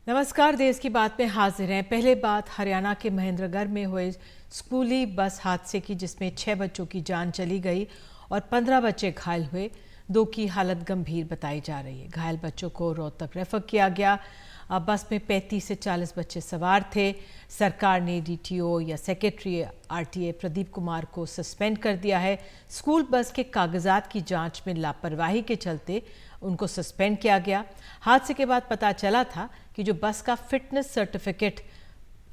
नमस्कार, देश की बात में हाजिर हैं। पहले बात हरियाणा के महेंद्रगढ़ में हुए स्कूली बस हादसे की, जिसमें 6 बच्चों की जान चली गई और 15 बच्चे घायल हुए। 2 की हालत गंभीर बताई जा रही है। घायल बच्चों को रोहतक रेफर किया गया। बस में 35 से 40 बच्चे सवार थे। सरकार ने डीटीओ या सेक्रेटरी आरटीए प्रदीप कुमार को सस्पेंड कर दिया है। स्कूल बस के कागजात की जांच में लापरवाही के चलते उनको सस्पेंड किया गया। हादसे के बाद पता चला था कि जो बस का फिटनेस सर्टिफिकेट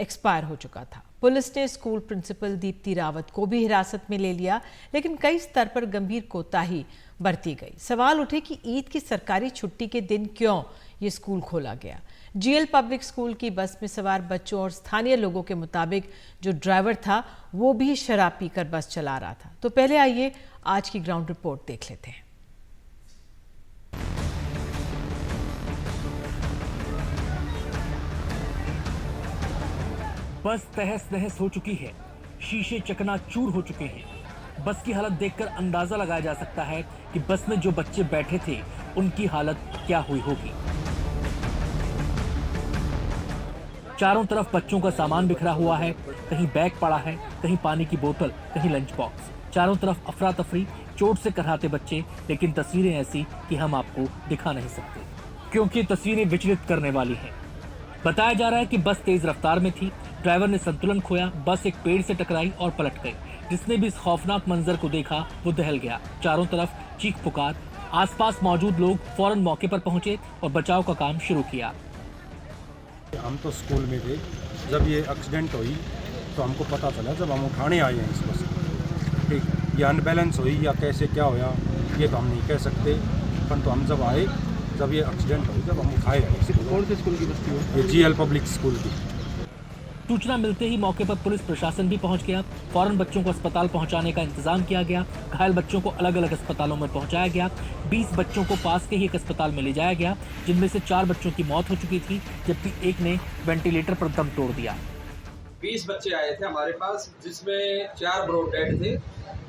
एक्सपायर हो चुका था। पुलिस ने स्कूल प्रिंसिपल दीप्ति रावत को भी हिरासत में ले लिया, लेकिन कई स्तर पर गंभीर कोताही बरती गई। सवाल उठे कि ईद की सरकारी छुट्टी के दिन क्यों ये स्कूल खोला गया। जीएल पब्लिक स्कूल की बस में सवार बच्चों और स्थानीय लोगों के मुताबिक जो ड्राइवर था वो भी शराब पीकर बस चला रहा था। तो पहले आइए आज की ग्राउंड रिपोर्ट देख लेते हैं। बस तहस नहस हो चुकी है, शीशे चकनाचूर हो चुके हैं। बस की हालत देखकर अंदाजा लगाया जा सकता है कि बस में जो बच्चे बैठे थे उनकी हालत क्या हुई होगी। चारों तरफ बच्चों का सामान बिखरा हुआ है, कहीं बैग पड़ा है, कहीं पानी की बोतल, कहीं लंच बॉक्स। चारों तरफ अफरा तफरी, चोट से कराहते बच्चे। लेकिन तस्वीरें ऐसी कि हम आपको दिखा नहीं सकते, क्योंकि तस्वीरें विचलित करने वाली हैं। बताया जा रहा है कि बस तेज रफ्तार में थी, ड्राइवर ने संतुलन खोया, बस एक पेड़ से टकराई और पलट गई। जिसने भी इस खौफनाक मंजर को देखा वो दहल गया। चारों तरफ चीख पुकार। आसपास मौजूद लोग फौरन मौके पर पहुंचे और बचाव का काम शुरू किया। हम तो स्कूल में थे जब ये एक्सीडेंट हुई, तो हमको पता चला जब हम उठाने आए हैं इस बस को। ठीक, ये अनबैलेंस हुई या कैसे क्या हुआ ये तो हम नहीं कह सकते, परंतु हम जब आए, जब ये एक्सीडेंट हुई, जब हम उठाए आए। कौन से स्कूल की बस थी? ये जीएल पब्लिक स्कूल की। सूचना मिलते ही मौके पर पुलिस प्रशासन भी पहुंच गया। फौरन बच्चों को अस्पताल पहुंचाने का इंतजाम किया गया। घायल बच्चों को अलग अलग अस्पतालों में पहुंचाया गया। 20 बच्चों को पास के ही एक अस्पताल में ले जाया गया, जिनमें से 4 बच्चों की मौत हो चुकी थी, जबकि एक ने वेंटिलेटर पर दम तोड़ दिया। 20 बच्चे आए थे हमारे पास, जिसमें 4 ब्रॉड डेड थे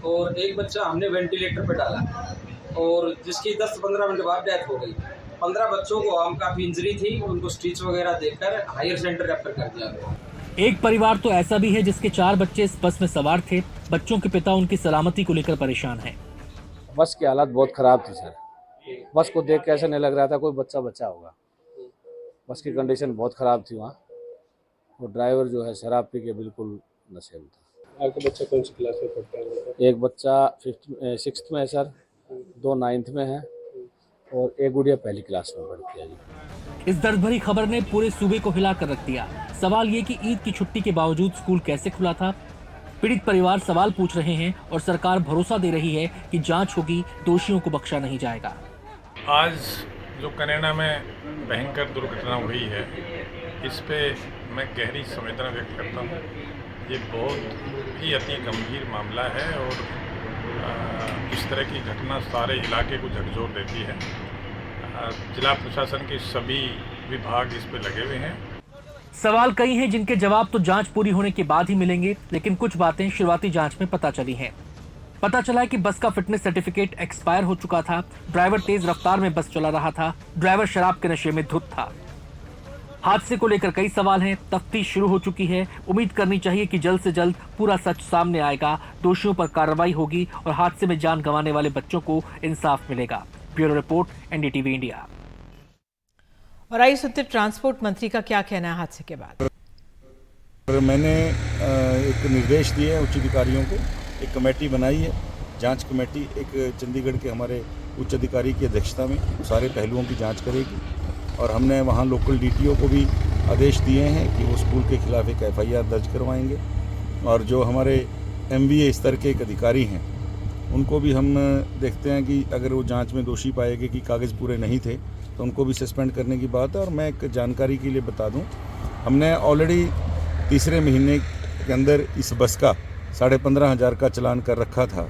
और एक बच्चा हमने वेंटिलेटर पर डाला और जिसकी 10-15 मिनट बाद डेथ हो गई। 15 बच्चों को हम काफ़ी इंजरी थी, उनको स्टिच वगैरह देकर हायर सेंटर रेफर कर दिया गया। एक परिवार तो ऐसा भी है जिसके 4 बच्चे इस बस में सवार थे। बच्चों के पिता उनकी सलामती को लेकर परेशान हैं। बस की हालत बहुत खराब थी सर। बस को देख के ऐसा नहीं लग रहा था कोई बच्चा बच्चा होगा। बस की कंडीशन बहुत खराब थी वहाँ, और ड्राइवर जो है शराब पी के बिल्कुल नशे में था। आपका बच्चा कौन सी क्लास में पढ़ता है? एक बच्चा 6th में है सर, 2 9th में है और एक गुड़िया पहली क्लास में पढ़ती है जी। इस दर्द भरी खबर ने पूरे सूबे को हिला कर रख दिया। सवाल ये कि ईद की छुट्टी के बावजूद स्कूल कैसे खुला था। पीड़ित परिवार सवाल पूछ रहे हैं और सरकार भरोसा दे रही है कि जांच होगी, दोषियों को बख्शा नहीं जाएगा। आज जो कनेडा में भयंकर दुर्घटना हुई है, इस पे मैं गहरी संवेदना व्यक्त करता हूँ। ये बहुत ही अति गंभीर मामला है और इस तरह की घटना सारे इलाके को झकझोर देती है। जिला प्रशासन के सभी विभाग इस पे लगे हुए हैं। सवाल कई हैं जिनके जवाब तो जांच पूरी होने के बाद ही मिलेंगे, लेकिन कुछ बातें शुरुआती जांच में पता चली हैं। पता चला है कि बस का फिटनेस सर्टिफिकेट एक्सपायर हो चुका था। ड्राइवर तेज रफ्तार में बस चला रहा था। ड्राइवर शराब के नशे में धुत था। हादसे को लेकर कई सवाल हैं। तफ्तीश शुरू हो चुकी है। उम्मीद करनी चाहिए कि जल्द से जल्द पूरा सच सामने आएगा, दोषियों पर कार्रवाई होगी और हादसे में जान गंवाने वाले बच्चों को इंसाफ मिलेगा। Bureau report, NDTV India. और आइए सुनते ट्रांसपोर्ट मंत्री का क्या कहना है हादसे के बाद। मैंने एक निर्देश दिए हैं उच्च अधिकारियों को, एक कमेटी बनाई है, जांच कमेटी, एक चंडीगढ़ के हमारे उच्च अधिकारी की अध्यक्षता में सारे पहलुओं की जांच करेगी। और हमने वहाँ लोकल डीटीओ को भी आदेश दिए हैं कि वो स्कूल के खिलाफ एक एफआईआर दर्ज करवाएंगे। और जो हमारे एमवीए स्तर के एक अधिकारी हैं उनको भी हम देखते हैं कि अगर वो जांच में दोषी पाएंगे कि कागज़ पूरे नहीं थे तो उनको भी सस्पेंड करने की बात है। और मैं एक जानकारी के लिए बता दूं, हमने ऑलरेडी तीसरे महीने के अंदर इस बस का 15,500 का चालान कर रखा था,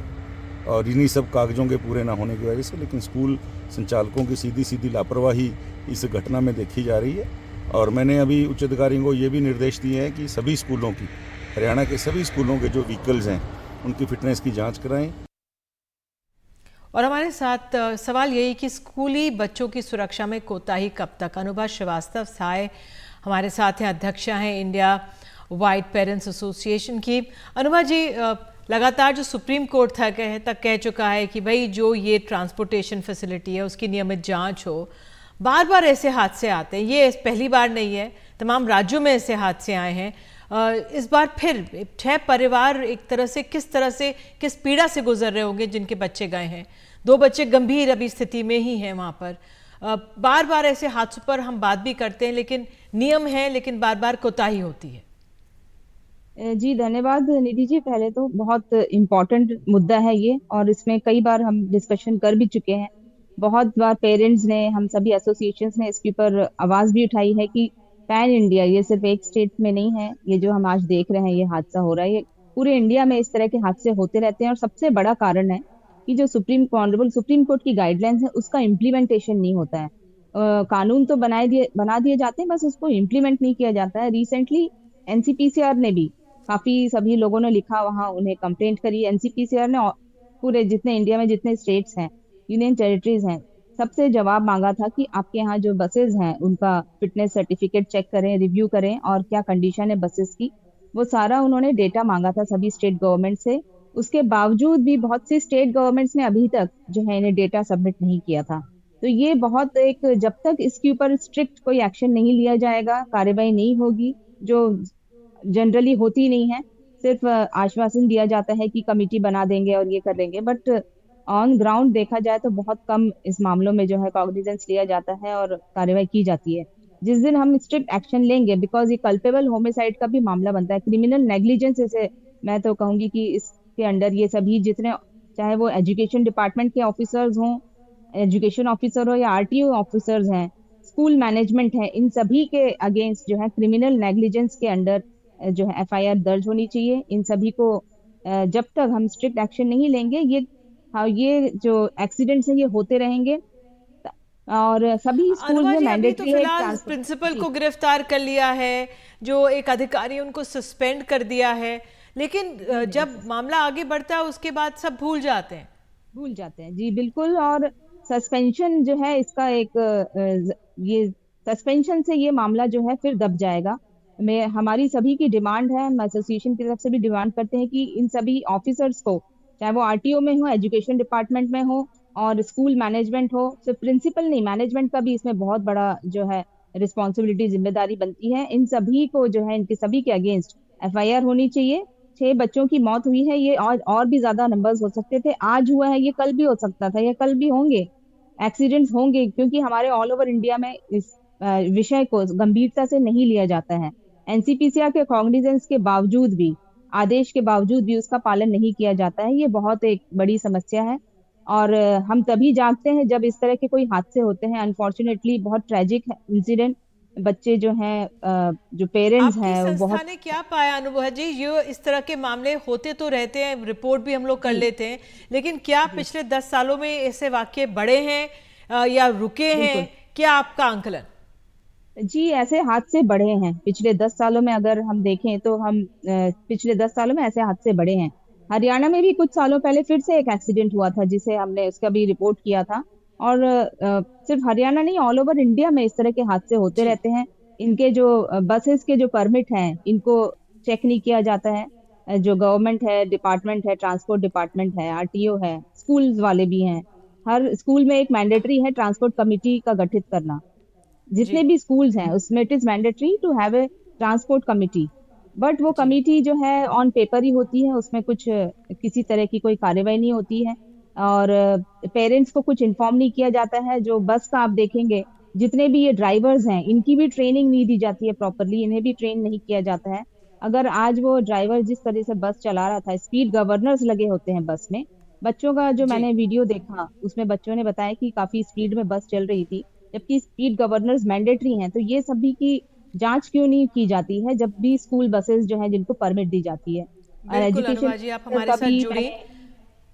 और इन्हीं सब कागज़ों के पूरे ना होने की वजह से। लेकिन स्कूल संचालकों की सीधी लापरवाही इस घटना में देखी जा रही है। और मैंने अभी उच्च अधिकारियों को ये भी निर्देश दिए हैं कि सभी स्कूलों की, हरियाणा के सभी स्कूलों के जो व्हीकल्स हैं उनकी फिटनेस की जाँच कराएँ। और हमारे साथ सवाल यही कि स्कूली बच्चों की सुरक्षा में कोताही कब तक। अनुभा श्रीवास्तव साय हमारे साथ हैं, अध्यक्षा हैं इंडिया वाइट पेरेंट्स एसोसिएशन की। अनुभा जी, लगातार जो सुप्रीम कोर्ट तक कह चुका है कि भाई जो ये ट्रांसपोर्टेशन फैसिलिटी है उसकी नियमित जांच हो। बार बार ऐसे हादसे आते हैं, ये पहली बार नहीं है, तमाम राज्यों में ऐसे हादसे आए हैं। इस बार फिर 6 परिवार एक तरह से किस पीड़ा से गुजर रहे होंगे जिनके बच्चे गए हैं। 2 बच्चे गंभीर अभी स्थिति में ही हैं वहाँ पर। बार बार ऐसे हादसों पर हम बात भी करते हैं, लेकिन नियम है, लेकिन बार बार कोताही होती है। जी धन्यवाद निधि जी। पहले तो बहुत इम्पोर्टेंट मुद्दा है ये, और इसमें कई बार हम डिस्कशन कर भी चुके हैं। बहुत बार पेरेंट्स ने, हम सभी एसोसिएशंस ने इसके ऊपर आवाज भी उठाई है कि पैन इंडिया, ये सिर्फ एक स्टेट में नहीं है, ये जो हम आज देख रहे हैं ये हादसा हो रहा है, ये पूरे इंडिया में इस तरह के हादसे होते रहते हैं। और सबसे बड़ा कारण है कि जो सुप्रीम कोर्ट की गाइडलाइंस है उसका इम्प्लीमेंटेशन नहीं होता है। कानून तो बना दिए जाते हैं, बस उसको इम्प्लीमेंट नहीं किया जाता है। रिसेंटली एनसीपीसीआर ने भी, काफी सभी लोगों ने लिखा, वहां उन्हें कंप्लेंट करी। एनसीपीसीआर ने पूरे जितने इंडिया में जितने स्टेट्स हैं, यूनियन टेरिटरीज हैं, सबसे जवाब मांगा था कि आपके यहाँ जो बसेस हैं उनका फिटनेस सर्टिफिकेट चेक करें, रिव्यू करें, और क्या कंडीशन है बसेस की, वो सारा उन्होंने डेटा मांगा था सभी स्टेट गवर्नमेंट से। उसके बावजूद भी बहुत सी स्टेट गवर्नमेंट्स ने अभी तक जो है इन्हें डेटा सबमिट नहीं किया था। तो ये बहुत जब तक इसके ऊपर स्ट्रिक्ट कोई एक्शन नहीं लिया जाएगा, कार्रवाई नहीं होगी, जो जनरली होती नहीं है, सिर्फ आश्वासन दिया जाता है कि कमेटी बना देंगे और ये कर देंगे, बट ऑन ग्राउंड देखा जाए तो बहुत कम इस मामलों में जो है कॉग्निजेंस लिया जाता है और कार्रवाई की जाती है। जिस दिन हम स्ट्रिक्ट एक्शन लेंगे, बिकॉज ये कल्पेबल होमिसाइड का भी मामला बनता है, क्रिमिनल नेग्लिजेंस इसे मैं तो कहूंगी कि इसके अंडर ये सभी जितने, चाहे वो एजुकेशन डिपार्टमेंट के ऑफिसर्स हों, एजुकेशन ऑफिसर हो या आरटीओ ऑफिसर्स हैं, स्कूल मैनेजमेंट है, इन सभी के अगेंस्ट जो है क्रिमिनल नेग्लिजेंस के अंडर जो है एफआईआर दर्ज होनी चाहिए। इन सभी को जब तक हम स्ट्रिक्ट एक्शन नहीं लेंगे, ये जो एक्सीडेंट्स हैं ये होते रहेंगे। और सभी स्कूल में मैंडेटरी है। फिलहाल प्रिंसिपल को गिरफ्तार कर लिया है, जो एक अधिकारी उनको सस्पेंड कर दिया है, लेकिन जब मामला आगे बढ़ता है उसके बाद सब भूल जाते हैं। जी बिल्कुल। और सस्पेंशन जो है इसका ये सस्पेंशन से ये मामला जो है फिर दब जाएगा। हमारी सभी की डिमांड है, हम एसोसिएशन की तरफ से भी डिमांड करते हैं कि इन सभी ऑफिसर्स को, चाहे वो आरटीओ में हो, एजुकेशन डिपार्टमेंट में हो और स्कूल मैनेजमेंट हो, सिर्फ प्रिंसिपल नहीं, मैनेजमेंट का भी इसमें बहुत बड़ा जो है रिस्पॉन्सिबिलिटी, जिम्मेदारी बनती है। इन सभी को जो है, इनके सभी के अगेंस्ट एफआईआर होनी चाहिए। 6 बच्चों की मौत हुई है, ये और भी ज्यादा नंबर्स हो सकते थे। आज हुआ है, ये कल भी हो सकता था, या कल भी होंगे, एक्सीडेंट्स होंगे, क्योंकि हमारे ऑल ओवर इंडिया में इस विषय को गंभीरता से नहीं लिया जाता है। एनसीपीसीआर के कॉग्निजेंस के बावजूद भी, आदेश के बावजूद भी उसका पालन नहीं किया जाता है। ये बहुत एक बड़ी समस्या है, और हम तभी जागते हैं जब इस तरह के कोई हादसे होते हैं। अनफॉर्चुनेटली बहुत ट्रेजिक इंसिडेंट, बच्चे जो हैं, जो पेरेंट्स हैं, वो बहुत। ने क्या पाया अनुभव जी? ये इस तरह के मामले होते तो रहते हैं, रिपोर्ट भी हम लोग कर लेते हैं, लेकिन क्या पिछले 10 सालों में ऐसे वाक्य बढ़े हैं या रुके हैं? क्या आपका आंकलन? जी ऐसे हादसे बढ़े हैं पिछले 10 सालों में। अगर हम देखें तो हम पिछले 10 सालों में ऐसे हादसे बढ़े हैं। हरियाणा में भी कुछ सालों पहले फिर से एक एक्सीडेंट हुआ था, जिसे हमने उसका भी रिपोर्ट किया था। और सिर्फ हरियाणा नहीं, ऑल ओवर इंडिया में इस तरह के हादसे होते रहते हैं। इनके जो बसेस के जो परमिट हैं, इनको चेक नहीं किया जाता है। जो गवर्नमेंट है, डिपार्टमेंट है, ट्रांसपोर्ट डिपार्टमेंट है, आरटीओ है, स्कूल वाले भी हैं। हर स्कूल में एक मैंडेटरी है ट्रांसपोर्ट कमेटी का गठित करना। जितने भी स्कूल्स हैं उसमें it is mandatory to have a transport committee, but वो कमेटी जो है ऑन पेपर ही होती है, उसमें कुछ किसी तरह की कोई कार्रवाई नहीं होती है, और पेरेंट्स को कुछ इन्फॉर्म नहीं किया जाता है। जो बस का आप देखेंगे, जितने भी ये ड्राइवर्स हैं, इनकी भी ट्रेनिंग नहीं दी जाती है प्रॉपरली, इन्हें भी ट्रेन नहीं किया जाता है। अगर आज वो ड्राइवर जिस तरह से बस चला रहा था, स्पीड गवर्नर्स लगे होते हैं बस में, बच्चों का जो मैंने वीडियो देखा उसमें बच्चों ने बताया कि काफी स्पीड में बस चल रही थी, जबकि स्पीड गवर्नर्स मैंडेटरी हैं। तो ये सभी की जांच क्यों नहीं की जाती है जब भी स्कूल बसेस जो हैं जिनको परमिट दी जाती है? एजुकेशन जी, आप हमारे साथ जुड़ी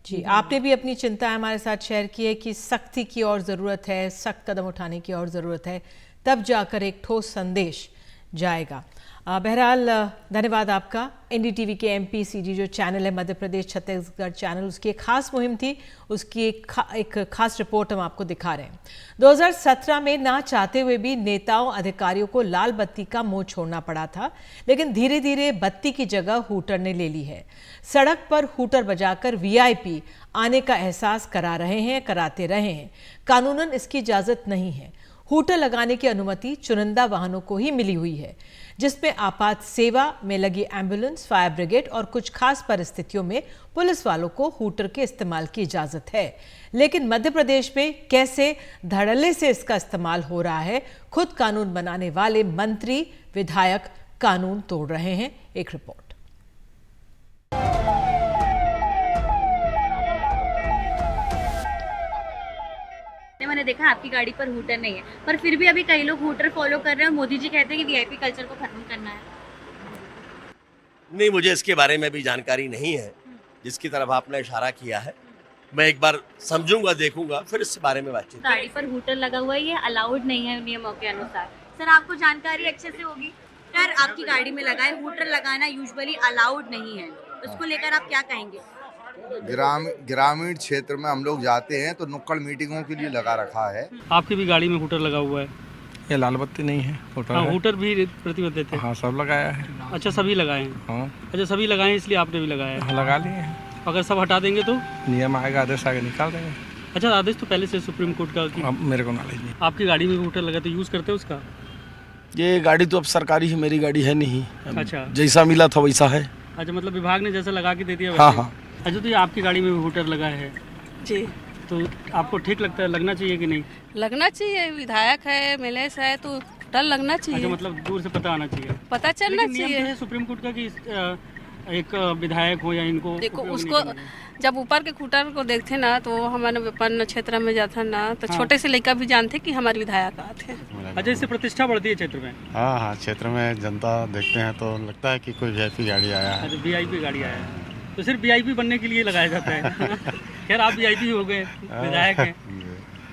जी, आपने भी अपनी चिंता हमारे साथ शेयर की है कि सख्ती की और ज़रूरत है, सख्त कदम उठाने की और ज़रूरत है, तब जाकर एक ठोस संदेश जाएगा। बहरहाल धन्यवाद आपका। एनडीटीवी के एमपी सीडी जो चैनल है मध्य प्रदेश छत्तीसगढ़ चैनल, उसकी एक खास मुहिम थी, उसकी एक खास रिपोर्ट हम आपको दिखा रहे हैं। 2017 में ना चाहते हुए भी नेताओं अधिकारियों को लाल बत्ती का मुंह छोड़ना पड़ा था, लेकिन धीरे धीरे बत्ती की जगह हूटर ने ले ली है। सड़क पर हूटर बजाकर वीआईपी आने का एहसास कराते रहे हैं। कानूनन इसकी इजाजत नहीं है। हूटर लगाने की अनुमति चुनिंदा वाहनों को ही मिली हुई है, जिसमें आपात सेवा में लगी एम्बुलेंस, फायर ब्रिगेड और कुछ खास परिस्थितियों में पुलिस वालों को हूटर के इस्तेमाल की इजाजत है। लेकिन मध्य प्रदेश में कैसे धड़ल्ले से इसका इस्तेमाल हो रहा है, खुद कानून बनाने वाले मंत्री विधायक कानून तोड़ रहे हैं। एक रिपोर्ट। मैंने देखा आपकी गाड़ी पर हूटर नहीं है, पर फिर भी अभी कई लोग हूटर फॉलो कर रहे हैं और मोदी जी कहते हैं कि वीआईपी कल्चर को खत्म करना है। नहीं, मुझे इसके बारे में भी जानकारी नहीं है जिसकी तरफ आपने इशारा किया है। मैं एक बार समझूंगा, देखूंगा, फिर इस बारे में बातचीत। गाड़ी पर हूटर लगा हुआ है, ये अलाउड नहीं है नियमों के अनुसार। सर, आपको जानकारी अच्छे से होगी। सर, आपकी गाड़ी में लगा है, हूटर लगाना यूजुअली अलाउड नहीं है, उसको लेकर आप क्या कहेंगे? ग्रामीण क्षेत्र में हम लोग जाते हैं तो नुक्कड़ मीटिंगों के लिए लगा रखा है। आपकी भी गाड़ी में हूटर लगा हुआ है? ये लाल बत्ती नहीं है, हूटर भी प्रतिबंधित है। हाँ, सब लगाया है। अच्छा, सभी लगाए हैं? हाँ। अच्छा, सभी लगाए हैं, इसलिए आपने भी लगाया है? हाँ, लगा लिए हैं। अगर सब हटा देंगे तो नियम आएगा, आदेश आगे निकाल देंगे। अच्छा, आदेश तो पहले से सुप्रीम कोर्ट का कि मेरे को नॉलेज नहीं। आपकी गाड़ी में हूटर लगा तो यूज करते हो उसका? ये गाड़ी तो अब सरकारी है, मेरी गाड़ी है नहीं। अच्छा, जैसा मिला था वैसा है। अच्छा, मतलब विभाग ने जैसा लगा के दे दिया? हाँ हाँ। अच्छा, तो ये आपकी गाड़ी में हूटर लगा है जी, तो आपको ठीक लगता है, लगना चाहिए कि नहीं? लगना चाहिए, विधायक है, एमएलए है तो डर लगना चाहिए। अच्छा, मतलब दूर से पता आना चाहिए, पता चलना चाहिए। है सुप्रीम कोर्ट का कि एक विधायक हो या इनको देखो, उसको जब ऊपर के खूटर को देखते ना तो हमारे अपन क्षेत्र में जाता ना तो हाँ। छोटे से लड़का भी जानते कि हमारे विधायक आते हैं। अच्छा, इससे प्रतिष्ठा बढ़ती है क्षेत्र में? हाँ हाँ, क्षेत्र में जनता देखते हैं तो लगता है कि कोई वीआईपी गाड़ी आया है। अच्छा, वीआईपी गाड़ी आया है तो सिर्फ वीआईपी बनने के लिए लगाया जाता है। खैर, आप वीआईपी हो गए, विधायक हैं।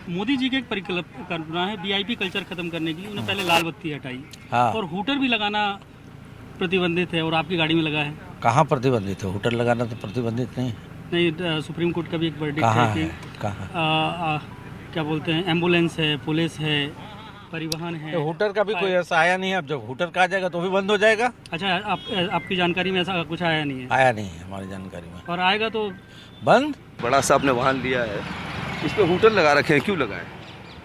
मोदी जी की एक परिकल्पना है वीआईपी कल्चर खत्म करने की। उन्होंने पहले लाल बत्ती हटाई और हूटर भी लगाना प्रतिबंधित है, और आपकी गाड़ी में लगा है। कहाँ प्रतिबंधित है? हूटर लगाना तो प्रतिबंधित नहीं। नहीं, सुप्रीम कोर्ट का भी एक वर्डिक्ट है कि क्या बोलते हैं, एम्बुलेंस है, पुलिस है, परिवहन है। हूटर का भी कोई ऐसा आया नहीं है। अब जब हूटर का आ जाएगा तो भी बंद हो जाएगा। अच्छा, आपकी जानकारी में ऐसा कुछ आया नहीं है? आया नहीं है हमारी जानकारी में। और आएगा तो बंद। बड़ा सा आपने वाहन लिया है, इस पे हूटर लगा रखे हैं, क्यों लगाए?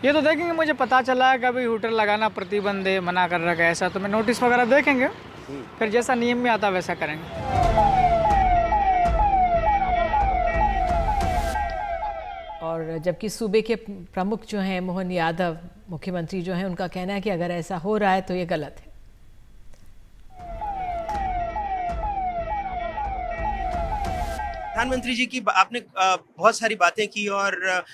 ये तो देखेंगे, मुझे पता चला है कि अभी हूटर लगाना प्रतिबंध है, मना कर रखा है, ऐसा तो मैं नोटिस वगैरह देखेंगे, फिर जैसा नियम में आता वैसा करेंगे। और जबकि सूबे के प्रमुख जो हैं मोहन यादव, मुख्यमंत्री जो हैं, उनका कहना है कि अगर ऐसा हो रहा है तो ये गलत है। प्रधानमंत्री जी की आपने बहुत सारी बातें की और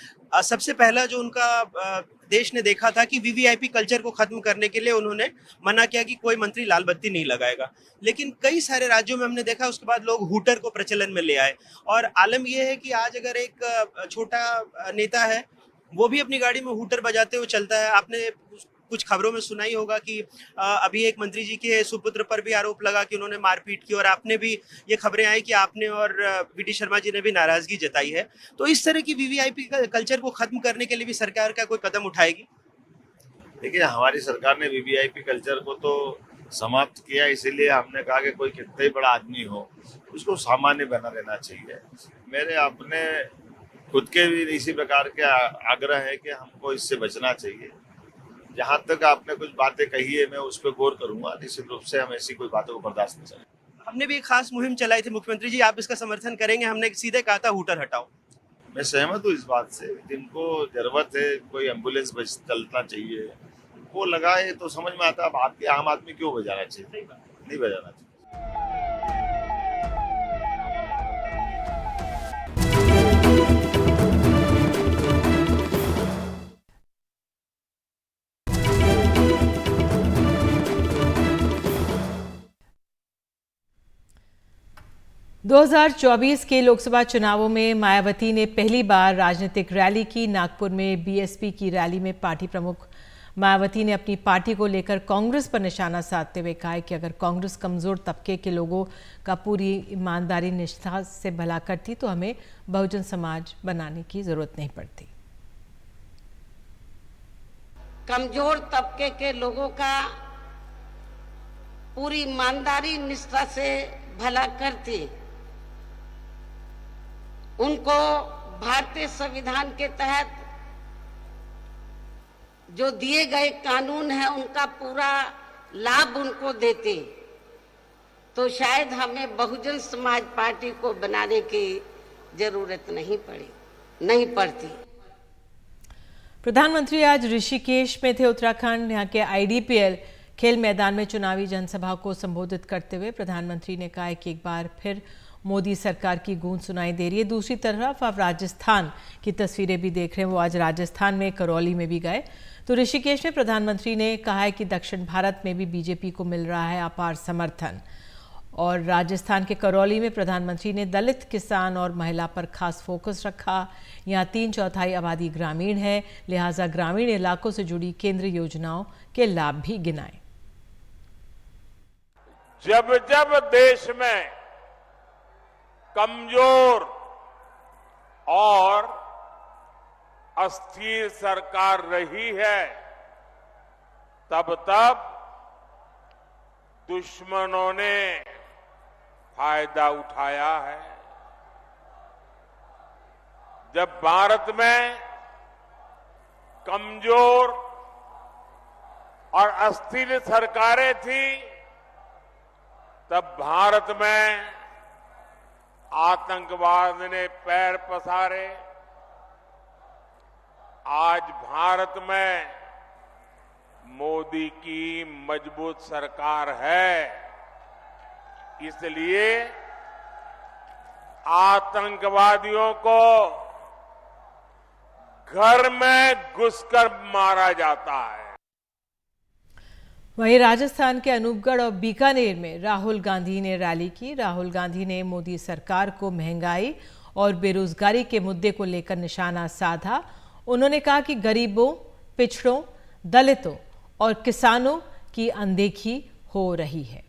सबसे पहला जो उनका देश ने देखा था कि वीवीआईपी कल्चर को खत्म करने के लिए उन्होंने मना किया कि कोई मंत्री लाल बत्ती नहीं लगाएगा। लेकिन कई सारे राज्यों में हमने देखा उसके बाद लोग हूटर को प्रचलन में ले आए। और आलम यह है कि आज अगर एक छोटा नेता है वो भी अपनी गाड़ी में हूटर बजाते हुए चलता है। आपने कुछ खबरों में सुना ही होगा कि अभी एक मंत्री जी के सुपुत्र पर भी आरोप लगा कि उन्होंने मारपीट की, और आपने भी ये खबरें आई कि आपने और वीडी शर्मा जी ने भी नाराजगी जताई है। तो इस तरह की वीवीआईपी कल्चर को खत्म करने के लिए भी सरकार का कोई कदम उठाएगी? देखिए, हमारी सरकार ने वीवीआईपी कल्चर को तो समाप्त किया, इसीलिए हमने कहा कि कोई कितना ही बड़ा आदमी हो उसको सामान्य बना देना चाहिए। मेरे अपने खुद के भी इसी प्रकार के आग्रह है कि हमको इससे बचना चाहिए। जहाँ तक आपने कुछ बातें कही है मैं उस पर गौर करूंगा, निश्चित रूप से हम ऐसी कोई बातों को बर्दाश्त नहीं करेंगे। हमने भी एक खास मुहिम चलाई थी, मुख्यमंत्री जी आप इसका समर्थन करेंगे? हमने सीधे कहा था हूटर हटाओ। मैं सहमत हूँ इस बात से। जिनको जरूरत है, कोई एम्बुलेंस चलना चाहिए वो लगाए तो समझ में आता है। अब आपके आम आदमी क्यों बजाना चाहिए? नहीं बजाना चाहिए। 2024 के लोकसभा चुनावों में मायावती ने पहली बार राजनीतिक रैली की। नागपुर में बीएसपी की रैली में पार्टी प्रमुख मायावती ने अपनी पार्टी को लेकर कांग्रेस पर निशाना साधते हुए कहा कि अगर कांग्रेस कमजोर तबके के लोगों का पूरी ईमानदारी निष्ठा से भला करती तो हमें बहुजन समाज बनाने की जरूरत नहीं पड़ती। कमजोर तबके के लोगों का पूरी ईमानदारी निष्ठा से भला करती, उनको भारतीय संविधान के तहत जो दिए गए कानून है उनका पूरा लाभ उनको देते, तो शायद हमें बहुजन समाज पार्टी को बनाने की जरूरत नहीं पड़ती। प्रधानमंत्री आज ऋषिकेश में थे। उत्तराखंड यहाँ के IDPL खेल मैदान में चुनावी जनसभा को संबोधित करते हुए प्रधानमंत्री ने कहा कि एक बार फिर मोदी सरकार की गूंज सुनाई दे रही है। दूसरी तरफ आप राजस्थान की तस्वीरें भी देख रहे हैं। वो आज राजस्थान में करौली में भी गए। तो ऋषिकेश में प्रधानमंत्री ने कहा है कि दक्षिण भारत में भी बीजेपी को मिल रहा है अपार समर्थन। और राजस्थान के करौली में प्रधानमंत्री ने दलित, किसान और महिला पर खास फोकस रखा। यहाँ 3/4 आबादी ग्रामीण है, लिहाजा ग्रामीण इलाकों से जुड़ी केंद्रीय योजनाओं के लाभ भी गिनाए। जब जब देश में कमजोर और अस्थिर सरकार रही है, तब तब दुश्मनों ने फायदा उठाया है। जब भारत में कमजोर और अस्थिर सरकारें थी, तब भारत में आतंकवाद ने पैर पसारे। आज भारत में मोदी की मजबूत सरकार है, इसलिए आतंकवादियों को घर में घुसकर मारा जाता है। वहीं राजस्थान के अनूपगढ़ और बीकानेर में राहुल गांधी ने रैली की। राहुल गांधी ने मोदी सरकार को महंगाई और बेरोजगारी के मुद्दे को लेकर निशाना साधा। उन्होंने कहा कि गरीबों, पिछड़ों, दलितों और किसानों की अनदेखी हो रही है।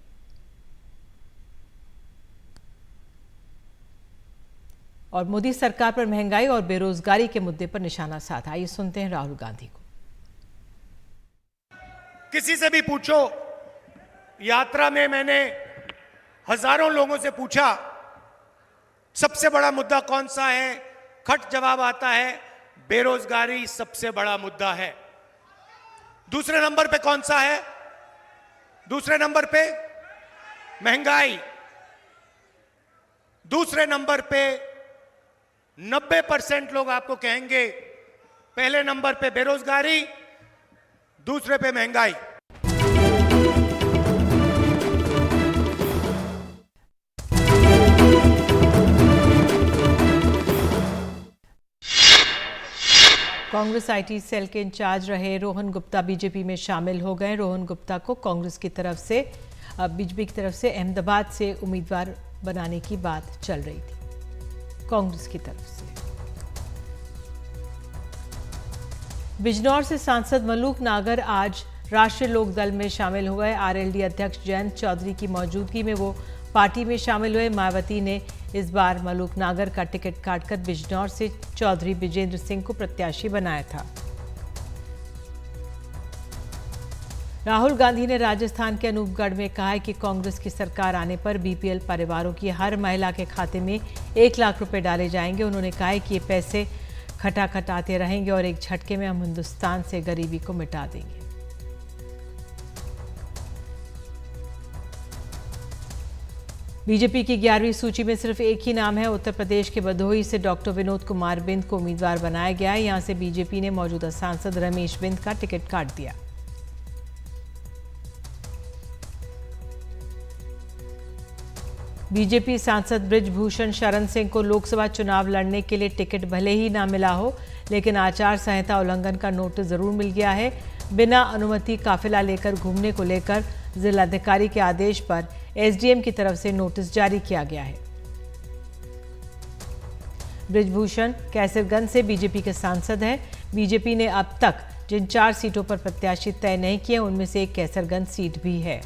और मोदी सरकार पर महंगाई और बेरोजगारी के मुद्दे पर निशाना साधा। आइए सुनते हैं राहुल गांधी को। किसी से भी पूछो, यात्रा में मैंने हजारों लोगों से पूछा सबसे बड़ा मुद्दा कौन सा है, खट जवाब आता है बेरोजगारी सबसे बड़ा मुद्दा है। दूसरे नंबर पे कौन सा है? दूसरे नंबर पे महंगाई। दूसरे नंबर पे 90% लोग आपको कहेंगे पहले नंबर पे बेरोजगारी, दूसरे पे महंगाई। कांग्रेस IT सेल के इंचार्ज रहे रोहन गुप्ता बीजेपी में शामिल हो गए। रोहन गुप्ता को कांग्रेस की तरफ से बीजेपी की तरफ से अहमदाबाद से उम्मीदवार बनाने की बात चल रही थी कांग्रेस की तरफ से। बिजनौर से सांसद मलूक नागर आज राष्ट्रीय लोक दल में शामिल हुए। RLD अध्यक्ष जयंत चौधरी की मौजूदगी में वो पार्टी में शामिल हुए। मायावती ने इस बार मलूक नागर का टिकट काटकर बिजनौर से चौधरी विजेंद्र सिंह को प्रत्याशी बनाया था। राहुल गांधी ने राजस्थान के अनूपगढ़ में कहा है कि कांग्रेस की सरकार आने पर BPL परिवारों की हर महिला के खाते में 1 लाख रुपए डाले जाएंगे। उन्होंने कहा है कि ये पैसे खटाखट आते रहेंगे और एक झटके में हम हिंदुस्तान से गरीबी को मिटा देंगे। बीजेपी की 11वीं सूची में सिर्फ एक ही नाम है। उत्तर प्रदेश के भदोही से डॉक्टर विनोद कुमार बिंद को उम्मीदवार बनाया गया है। यहां से बीजेपी ने मौजूदा सांसद रमेश बिंद का टिकट काट दिया। बीजेपी सांसद बृजभूषण शरण सिंह को लोकसभा चुनाव लड़ने के लिए टिकट भले ही ना मिला हो, लेकिन आचार संहिता उल्लंघन का नोटिस जरूर मिल गया है। बिना अनुमति काफिला लेकर घूमने को लेकर जिलाधिकारी के आदेश पर SDM की तरफ से नोटिस जारी किया गया है। बृजभूषण कैसरगंज से बीजेपी के सांसद हैं। बीजेपी ने अब तक जिन 4 सीटों पर प्रत्याशी तय नहीं किए उनमें से एक कैसरगंज सीट भी है।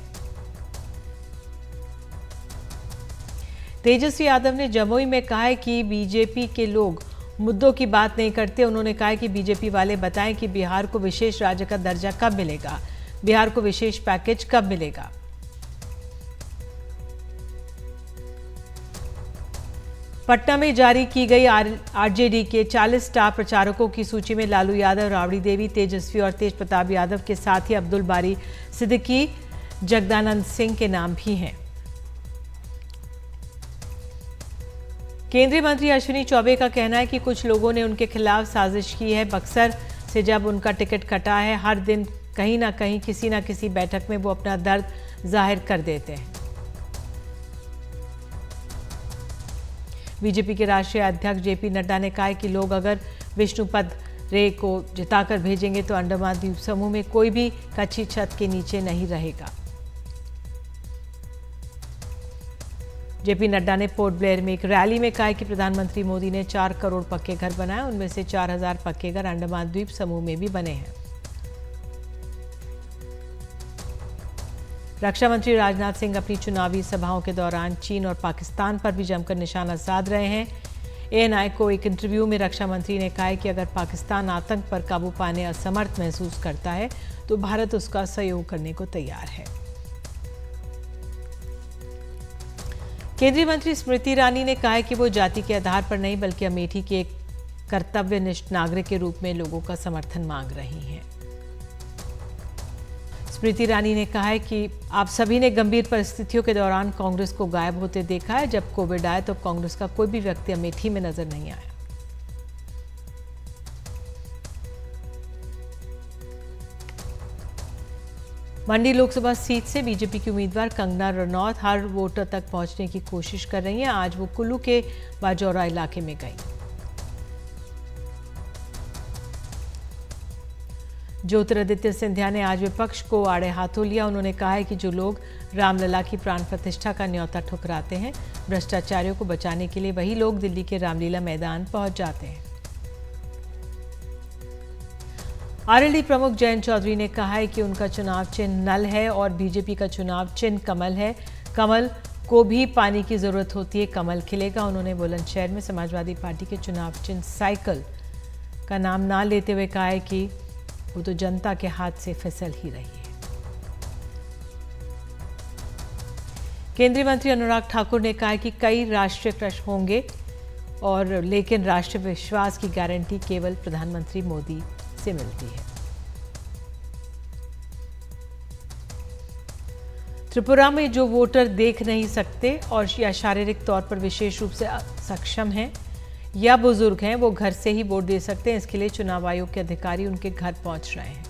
तेजस्वी यादव ने जमुई में कहा है कि बीजेपी के लोग मुद्दों की बात नहीं करते। उन्होंने कहा है कि बीजेपी वाले बताएं कि बिहार को विशेष राज्य का दर्जा कब मिलेगा, बिहार को विशेष पैकेज कब मिलेगा। पटना में जारी की गई आरजेडी के 40 स्टार प्रचारकों की सूची में लालू यादव, राबड़ी देवी, तेजस्वी और तेज प्रताप यादव के साथ ही अब्दुल बारी सिद्दीकी, जगदानंद सिंह के नाम भी हैं। केंद्रीय मंत्री अश्विनी चौबे का कहना है कि कुछ लोगों ने उनके खिलाफ साजिश की है। बक्सर से जब उनका टिकट कटा है, हर दिन कहीं ना कहीं किसी न किसी बैठक में वो अपना दर्द जाहिर कर देते हैं। बीजेपी के राष्ट्रीय अध्यक्ष जेपी नड्डा ने कहा है कि लोग अगर विष्णुपद रे को जिताकर भेजेंगे तो अंडमान द्वीप समूह में कोई भी कच्ची छत के नीचे नहीं रहेगा। जेपी नड्डा ने पोर्ट ब्लेयर में एक रैली में कहा है कि प्रधानमंत्री मोदी ने 4 करोड़ पक्के घर बनाए, उनमें से 4000 पक्के घर अंडमान द्वीप समूह में भी बने हैं। रक्षा मंत्री राजनाथ सिंह अपनी चुनावी सभाओं के दौरान चीन और पाकिस्तान पर भी जमकर निशाना साध रहे हैं। एएनआई को एक इंटरव्यू में रक्षा मंत्री ने कहा है कि अगर पाकिस्तान आतंक पर काबू पाने असमर्थ महसूस करता है तो भारत उसका सहयोग करने को तैयार है। केंद्रीय मंत्री स्मृति ईरानी ने कहा है कि वो जाति के आधार पर नहीं बल्कि अमेठी के एक कर्तव्यनिष्ठ नागरिक के रूप में लोगों का समर्थन मांग रही हैं। स्मृति ईरानी ने कहा है कि आप सभी ने गंभीर परिस्थितियों के दौरान कांग्रेस को गायब होते देखा है। जब कोविड आए तो कांग्रेस का कोई भी व्यक्ति अमेठी में नजर नहीं आया। मंडी लोकसभा सीट से बीजेपी की उम्मीदवार कंगना रनौत हर वोटर तक पहुंचने की कोशिश कर रही हैं। आज वो कुल्लू के बाजौरा इलाके में गई। ज्योतिरादित्य सिंधिया ने आज विपक्ष को आड़े हाथों लिया। उन्होंने कहा है कि जो लोग रामलला की प्राण प्रतिष्ठा का न्योता ठुकराते हैं, भ्रष्टाचारियों को बचाने के लिए वही लोग दिल्ली के रामलीला मैदान पहुंच जाते हैं। आरएलडी प्रमुख जयंत चौधरी ने कहा है कि उनका चुनाव चिन्ह नल है और बीजेपी का चुनाव चिन्ह कमल है। कमल को भी पानी की जरूरत होती है, कमल खिलेगा। उन्होंने बुलंदशहर में समाजवादी पार्टी के चुनाव चिन्ह साइकिल का नाम ना लेते हुए कहा है कि वो तो जनता के हाथ से फिसल ही रही है। केंद्रीय मंत्री अनुराग ठाकुर ने कहा है कि कई राष्ट्रीय क्रश होंगे और लेकिन राष्ट्रीय विश्वास की गारंटी केवल प्रधानमंत्री मोदी से मिलती है। त्रिपुरा में जो वोटर देख नहीं सकते और या शारीरिक तौर पर विशेष रूप से सक्षम हैं या बुजुर्ग हैं, वो घर से ही वोट दे सकते हैं। इसके लिए चुनाव आयोग के अधिकारी उनके घर पहुंच रहे हैं।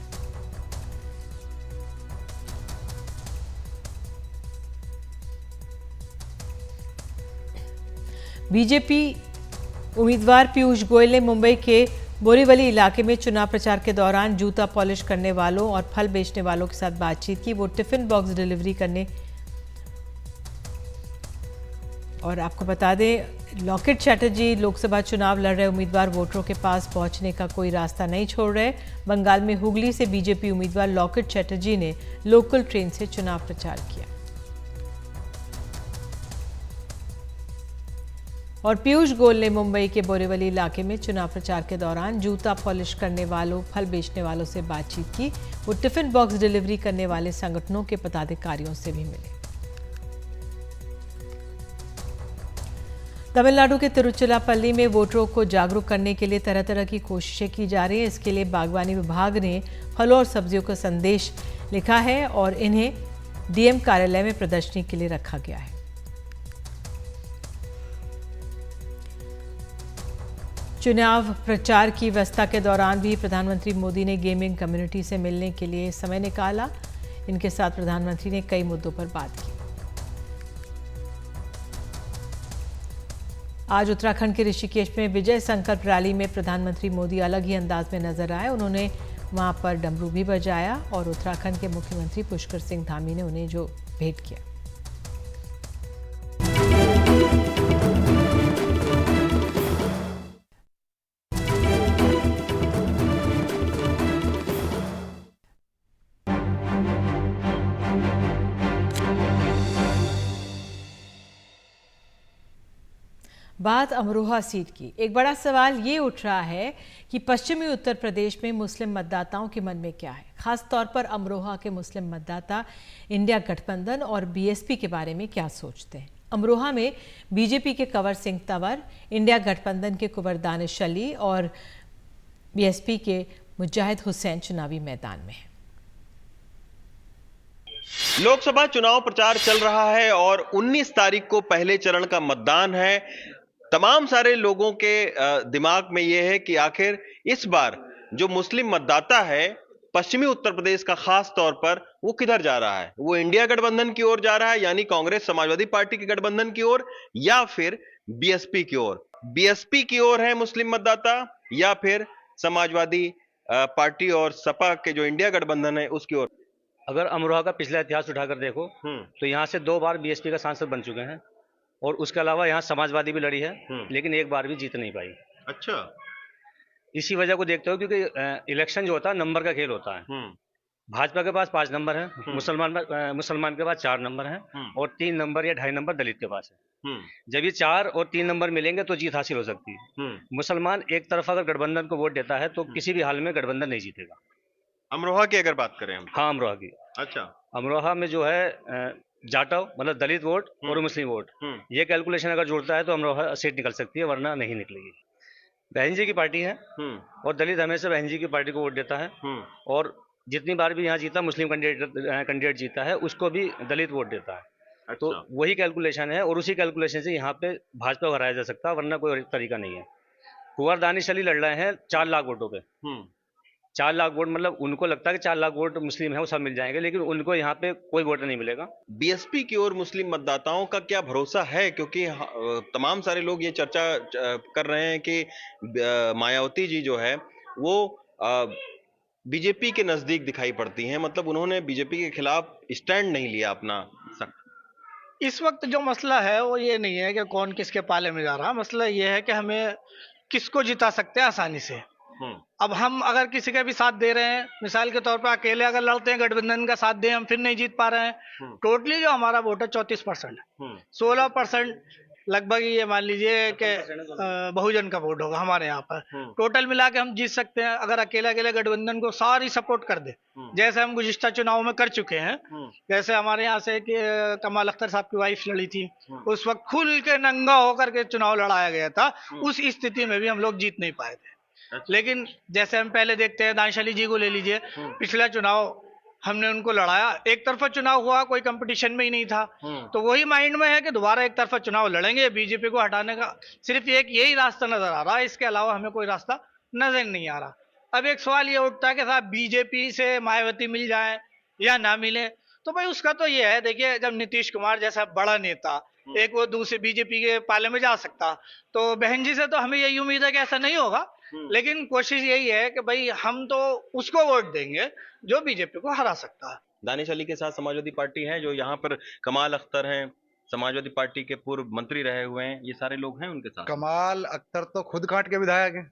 बीजेपी उम्मीदवार पीयूष गोयल ने मुंबई के बोरीवली इलाके में चुनाव प्रचार के दौरान जूता पॉलिश करने वालों और फल बेचने वालों के साथ बातचीत की। वो टिफिन बॉक्स डिलीवरी करने और आपको बता दें, लॉकेट चैटर्जी लोकसभा चुनाव लड़ रहे उम्मीदवार वोटरों के पास पहुंचने का कोई रास्ता नहीं छोड़ रहे। बंगाल में हुगली से बीजेपी उम्मीदवार लॉकेट चैटर्जी ने लोकल ट्रेन से चुनाव प्रचार किया। और पीयूष गोयल ने मुंबई के बोरीवली इलाके में चुनाव प्रचार के दौरान जूता पॉलिश करने वालों, फल बेचने वालों से बातचीत की। वो टिफिन बॉक्स डिलीवरी करने वाले संगठनों के पदाधिकारियों से भी मिले। तमिलनाडु के तिरुचिरापल्ली में वोटरों को जागरूक करने के लिए तरह तरह की कोशिशें की जा रही हैं। इसके लिए बागवानी विभाग ने फलों और सब्जियों का संदेश लिखा है और इन्हें डीएम कार्यालय में प्रदर्शनी के लिए रखा गया है। चुनाव प्रचार की व्यस्तता के दौरान भी प्रधानमंत्री मोदी ने गेमिंग कम्युनिटी से मिलने के लिए समय निकाला। इनके साथ प्रधानमंत्री ने कई मुद्दों पर बात की। आज उत्तराखंड के ऋषिकेश में विजय संकल्प रैली में प्रधानमंत्री मोदी अलग ही अंदाज में नजर आए। उन्होंने वहां पर डमरू भी बजाया और उत्तराखंड के मुख्यमंत्री पुष्कर सिंह धामी ने उन्हें जो भेंट किया। बात अमरोहा सीट की। एक बड़ा सवाल ये उठ रहा है कि पश्चिमी उत्तर प्रदेश में मुस्लिम मतदाताओं के मन में क्या है। खास तौर पर अमरोहा के मुस्लिम मतदाता इंडिया गठबंधन और बीएसपी के बारे में क्या सोचते हैं। अमरोहा में बीजेपी के कंवर सिंह तंवर, इंडिया गठबंधन के कुंवर दानिश अली और बीएसपी के मुजाहिद हुसैन चुनावी मैदान में हैं। लोकसभा चुनाव प्रचार चल रहा है और 19 तारीख को पहले चरण का मतदान है। तमाम सारे लोगों के दिमाग में यह है कि आखिर इस बार जो मुस्लिम मतदाता है पश्चिमी उत्तर प्रदेश का, खास तौर पर वो किधर जा रहा है। वो इंडिया गठबंधन की ओर जा रहा है, यानी कांग्रेस समाजवादी पार्टी के गठबंधन की ओर, या फिर बीएसपी की ओर। बीएसपी की ओर है मुस्लिम मतदाता, या फिर समाजवादी पार्टी और सपा के जो इंडिया गठबंधन है उसकी ओर। अगर अमरोहा का पिछला इतिहास उठाकर देखो तो यहाँ से 2 बार बीएसपी का सांसद बन चुके हैं और उसके अलावा यहाँ समाजवादी भी लड़ी है, लेकिन एक बार भी जीत नहीं पाई। अच्छा, इसी वजह को देखते हो क्योंकि इलेक्शन जो होता है नंबर का खेल होता है। भाजपा के पास 5 नंबर है, मुसलमान के पास 4 नंबर है और 3 नंबर या 2.5 नंबर दलित के पास है। जब ये 4 और 3 नंबर मिलेंगे तो जीत हासिल हो सकती है। मुसलमान एक तरफ अगर गठबंधन को वोट देता है तो किसी भी हाल में गठबंधन नहीं जीतेगा। अमरोहा की अगर बात करें हम, हाँ अमरोहा की। अच्छा, अमरोहा में जो है जाटव मतलब दलित वोट और मुस्लिम वोट, ये कैलकुलेशन अगर जोड़ता है तो अमरोहा सीट निकल सकती है, वरना नहीं निकलेगी। बहन जी की पार्टी है और दलित हमेशा बहन जी की पार्टी को वोट देता है और जितनी बार भी यहाँ जीता मुस्लिम कैंडिडेट जीता है उसको भी दलित वोट देता है। अच्छा। तो वही कैलकुलेशन है और उसी कैलकुलेशन से यहाँ पे भाजपा को हराया जा सकता है, वरना कोई तरीका नहीं है। कुंवर दानिश अली लड़ रहे हैं 4 लाख वोटों पे। 4 लाख वोट मतलब उनको लगता है कि 4 लाख वोट मुस्लिम है वो सब मिल जाएंगे, लेकिन उनको यहाँ पे कोई वोट नहीं मिलेगा। बीएसपी की ओर मुस्लिम मतदाताओं का क्या भरोसा है, क्योंकि तमाम सारे लोग ये चर्चा कर रहे हैं कि मायावती जी जो है वो बीजेपी के नजदीक दिखाई पड़ती हैं, मतलब उन्होंने बीजेपी के खिलाफ स्टैंड नहीं लिया अपना। इस वक्त जो मसला है वो ये नहीं है कि कौन किसके पाले में जा रहा, मसला ये है कि हमें किसको जिता सकते हैं आसानी से। अब हम अगर किसी का भी साथ दे रहे हैं, मिसाल के तौर पर अकेले अगर लड़ते हैं गठबंधन का साथ दें हम फिर नहीं जीत पा रहे हैं। टोटली जो हमारा वोट है 34% है, 16% लगभग ये मान लीजिए कि बहुजन का वोट होगा हमारे यहाँ पर। टोटल मिला के हम जीत सकते हैं अगर अकेले अकेले गठबंधन को सारी सपोर्ट कर दे, जैसे हम गुज़िश्ता चुनाव में कर चुके हैं। जैसे हमारे यहाँ से कि कमाल अख्तर साहब की वाइफ लड़ी थी, उस वक्त खुल के नंगा होकर के चुनाव लड़ाया गया था, उस स्थिति में भी हम लोग जीत नहीं पाए थे। लेकिन जैसे हम पहले देखते हैं दानिश अली जी को ले लीजिए, पिछला चुनाव हमने उनको लड़ाया, एक तरफा चुनाव हुआ, कोई कंपटीशन में ही नहीं था। तो वही माइंड में है कि दोबारा एक तरफा चुनाव लड़ेंगे, बीजेपी को हटाने का सिर्फ एक यही रास्ता नजर आ रहा है, इसके अलावा हमें कोई रास्ता नजर नहीं आ रहा। अब एक सवाल ये उठता है कि साहब बीजेपी से मायावती मिल जाए या ना मिले, तो भाई उसका तो ये है, देखिए जब नीतीश कुमार जैसा बड़ा नेता एक वो दूसरे बीजेपी के पाले में जा सकता, तो बहन जी से तो हमें यही उम्मीद है कि ऐसा नहीं होगा। लेकिन कोशिश यही है कि भाई हम तो उसको वोट देंगे जो बीजेपी को हरा सकता है। दानिश अली के साथ समाजवादी पार्टी है, जो यहाँ पर कमाल अख्तर हैं, समाजवादी पार्टी के पूर्व मंत्री रहे हुए हैं, ये सारे लोग हैं उनके साथ। कमाल अख्तर तो खुद काट के विधायक है,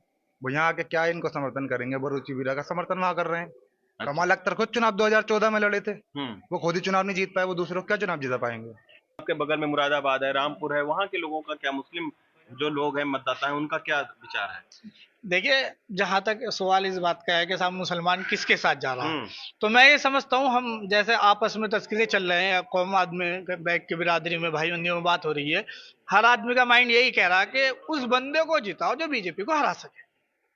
वो यहाँ आके क्या इनको समर्थन करेंगे, बरूची वीरा का समर्थन वहाँ कर रहे हैं। अच्छा। कमाल अख्तर खुद चुनाव 2014 में लड़े थे, वो खुद ही चुनाव नहीं जीत पाए, वो दूसरों को क्या चुनाव जीता पाएंगे। आपके बगल में मुरादाबाद है, रामपुर है, वहाँ के लोगों का क्या, मुस्लिम जो लोग हैं मतदाता हैं उनका क्या विचार है? देखिए जहां तक सवाल इस बात का है कि साहब मुसलमान किसके साथ जा रहा है, तो मैं ये समझता हूँ हम जैसे आपस में तस्करे चल रहे हैं, कौम आदमी बैग की बिरादरी में भाई बंदियों में बात हो रही है, हर आदमी का माइंड यही कह रहा है कि उस बंदे को जिताओ जो बीजेपी को हरा सके।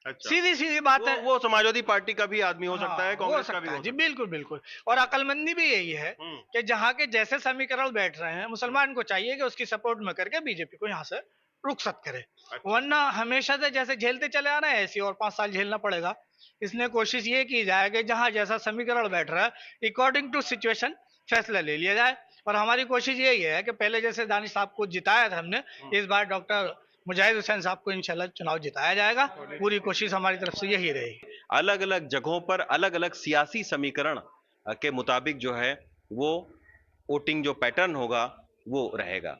अच्छा। सीधी सीधी बात है। वो समाजवादी पार्टी का भी आदमी हो सकता है, कांग्रेस का भी हो सकता है। जी बिल्कुल बिल्कुल, और अकलमंदी भी यही है कि जहाँ के जैसे समीकरण बैठ रहे हैं, मुसलमान को चाहिए कि उसकी सपोर्ट में करके बीजेपी को यहाँ से रुखसत करे। अच्छा। वरना हमेशा से जैसे झेलते चले आ रहे हैं ऐसी और 5 साल झेलना पड़ेगा। इसलिए कोशिश ये की जाए कि जहाँ जैसा समीकरण बैठ रहा है अकॉर्डिंग टू सिचुएशन फैसला ले लिया जाए। और हमारी कोशिश यही है कि पहले जैसे दानिश साहब को जिताया था हमने, इस बार डॉक्टर मुजाहिद हुसैन साहब को इंशाल्लाह चुनाव जिताया जाएगा। पूरी कोशिश हमारी तरफ से यही रहेगी। अलग अलग जगहों पर अलग अलग सियासी समीकरण के मुताबिक जो है वो वोटिंग जो पैटर्न होगा वो रहेगा।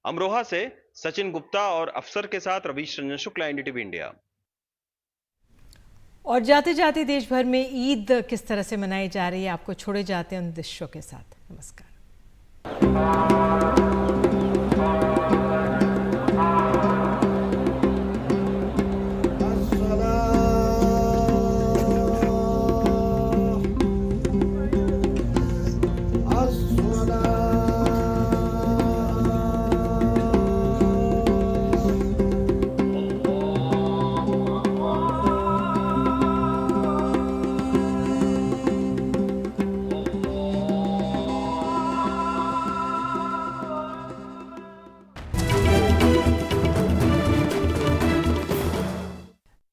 अमरोहा से सचिन गुप्ता और अफसर के साथ रवीश रंजन शुक्ला, एनडीटीवी इंडिया। और जाते जाते देश भर में ईद किस तरह से मनाई जा रही है, आपको छोड़े जाते हैं उन दृश्यों के साथ। नमस्कार।